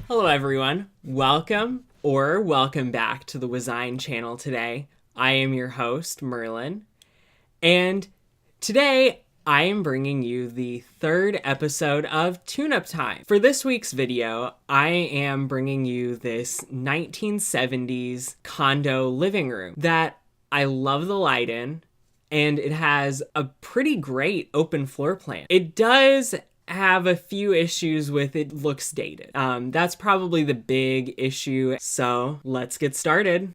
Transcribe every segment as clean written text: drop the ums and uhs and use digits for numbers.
Hello everyone, welcome back to the Wizign channel today. I am your host, Merlin, and today I am bringing you the third episode of Tune-Up Time. For this week's video, I am bringing you this 1970s condo living room that I love the light in, and it has a pretty great open floor plan. It does have a few issues with it looks dated. That's probably the big issue. So let's get started.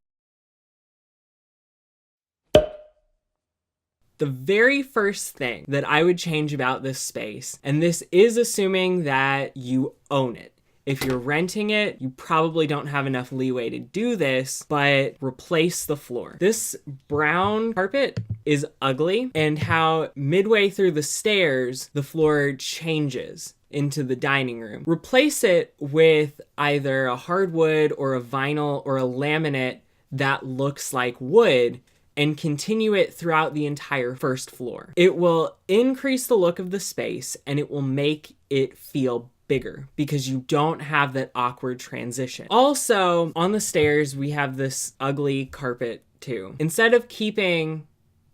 The very first thing that I would change about this space, and this is assuming that you own it. If you're renting it, you probably don't have enough leeway to do this, but replace the floor. This brown carpet is ugly, and how midway through the stairs, the floor changes into the dining room. Replace it with either a hardwood or a vinyl or a laminate that looks like wood, and continue it throughout the entire first floor. It will increase the look of the space, and it will make it feel bigger because you don't have that awkward transition. Also, on the stairs, we have this ugly carpet too. Instead of keeping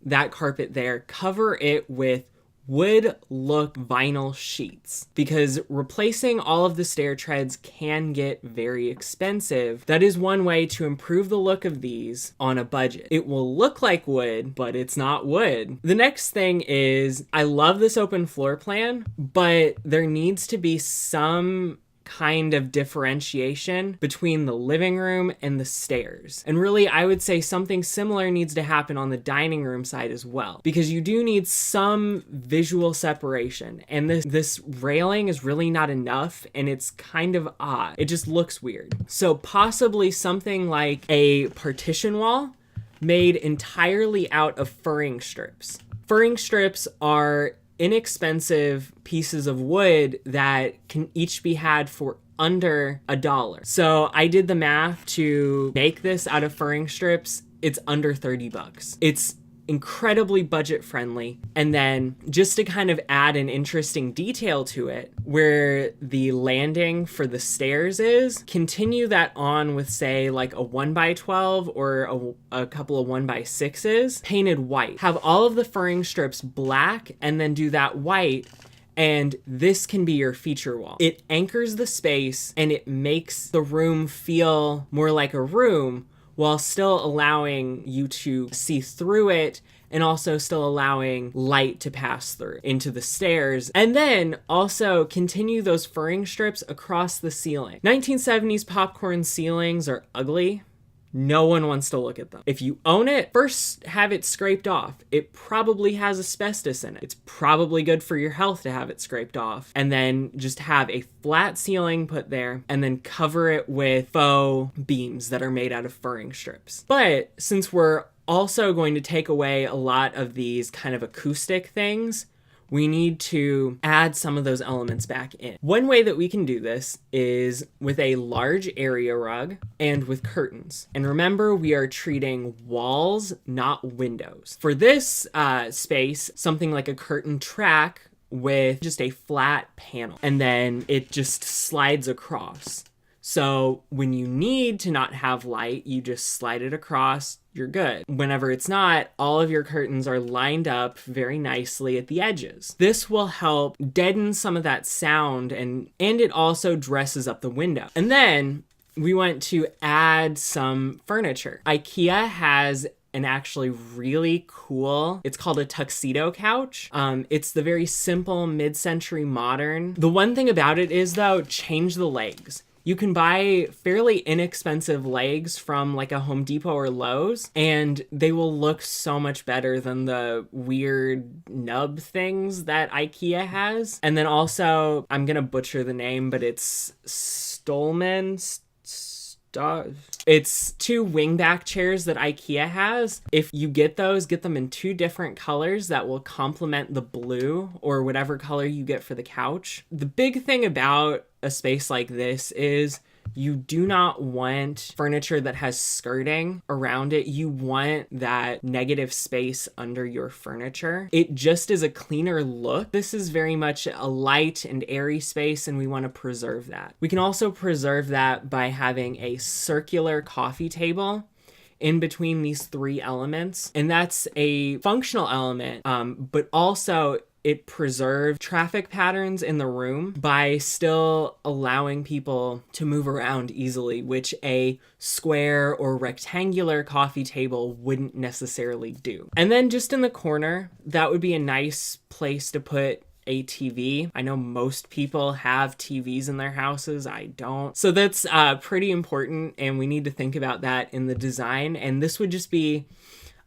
that carpet there, cover it with wood look vinyl sheets, because replacing all of the stair treads can get very expensive. That is one way to improve the look of these on a budget. It will look like wood, but it's not wood. The next thing is, I love this open floor plan, but there needs to be some kind of differentiation between the living room and the stairs. And really, I would say something similar needs to happen on the dining room side as well, because you do need some visual separation. And this railing is really not enough, and it's kind of odd. It just looks weird. So possibly something like a partition wall made entirely out of furring strips. Furring strips are inexpensive pieces of wood that can each be had for under $1. So I did the math to make this out of furring strips. It's under 30 bucks. It's incredibly budget friendly. And then just to kind of add an interesting detail to it, where the landing for the stairs is, continue that on with, say, like a 1x12 or a couple of 1x6s painted white. Have all of the furring strips black and then do that white, and this can be your feature wall. It anchors the space and it makes the room feel more like a room, while still allowing you to see through it, and also still allowing light to pass through into the stairs. And then also continue those furring strips across the ceiling. 1970s popcorn ceilings are ugly. No one wants to look at them. If you own it, first have it scraped off. It probably has asbestos in it. It's probably good for your health to have it scraped off. And then just have a flat ceiling put there, and then cover it with faux beams that are made out of furring strips. But since we're also going to take away a lot of these kind of acoustic things, we need to add some of those elements back in. One way that we can do this is with a large area rug and with curtains. And remember, we are treating walls, not windows. For this space, something like a curtain track with just a flat panel, and then it just slides across. So when you need to not have light, you just slide it across, you're good. Whenever it's not, all of your curtains are lined up very nicely at the edges. This will help deaden some of that sound, and it also dresses up the window. And then we want to add some furniture. IKEA has an actually really cool, it's called a tuxedo couch. It's the very simple mid-century modern. The one thing about it is, though, change the legs. You can buy fairly inexpensive legs from like a Home Depot or Lowe's, and they will look so much better than the weird nub things that IKEA has. And then also, I'm gonna butcher the name, but it's Stolman. It's 2 wingback chairs that IKEA has. If you get those, get them in 2 different colors that will complement the blue or whatever color you get for the couch. The big thing about a space like this is You do not want furniture that has skirting around it. You want that negative space under your furniture. It just is a cleaner look. This is very much a light and airy space, and we want to preserve that. We can also preserve that by having a circular coffee table in between these three elements. And that's a functional element, but also it preserves traffic patterns in the room by still allowing people to move around easily, which a square or rectangular coffee table wouldn't necessarily do. And then just in the corner, that would be a nice place to put a TV. I know most people have TVs in their houses. I don't. So that's pretty important, and we need to think about that in the design. And this would just be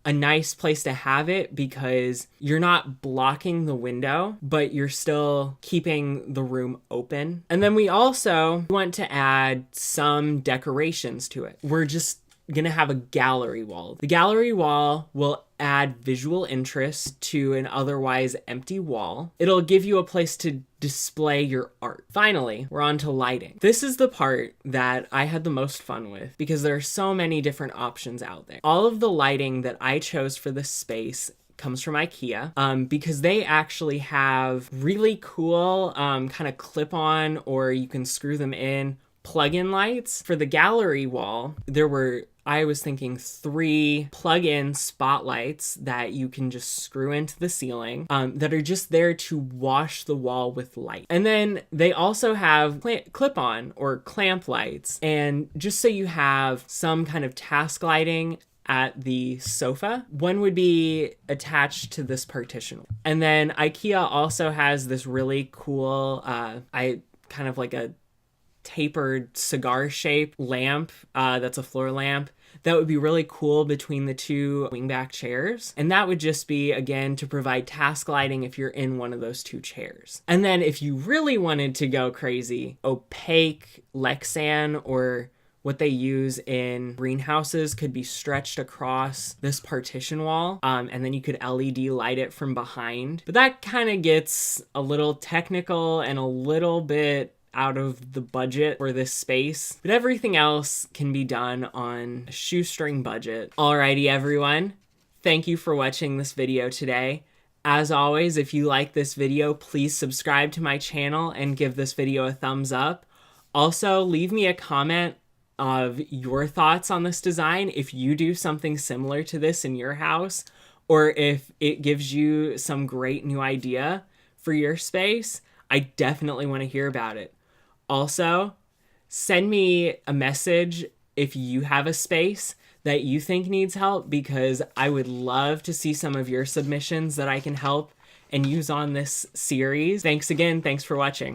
a nice place to have it because you're not blocking the window, but you're still keeping the room open. And then we also want to add some decorations to it. We're just gonna have a gallery wall. The gallery wall will add visual interest to an otherwise empty wall. It'll give you a place to display your art. Finally, we're on to lighting. This is the part that I had the most fun with because there are so many different options out there. All of the lighting that I chose for this space comes from IKEA because they actually have really cool kind of clip-on, or you can screw them in, plug-in lights. For the gallery wall, I was thinking 3 plug-in spotlights that you can just screw into the ceiling that are just there to wash the wall with light. And then they also have clip-on or clamp lights. And just so you have some kind of task lighting at the sofa, one would be attached to this partition. And then IKEA also has this really cool, kind of like a tapered cigar shaped lamp that's a floor lamp that would be really cool between the 2 wingback chairs. And that would just be, again, to provide task lighting if you're in one of those 2 chairs. And then if you really wanted to go crazy, opaque Lexan or what they use in greenhouses could be stretched across this partition wall, and then you could LED light it from behind. But that kind of gets a little technical and a little bit out of the budget for this space, but everything else can be done on a shoestring budget. Alrighty, everyone. Thank you for watching this video today. As always, if you like this video, please subscribe to my channel and give this video a thumbs up. Also, leave me a comment of your thoughts on this design if you do something similar to this in your house, or if it gives you some great new idea for your space. I definitely want to hear about it. Also, send me a message if you have a space that you think needs help, because I would love to see some of your submissions that I can help and use on this series. Thanks again. Thanks for watching.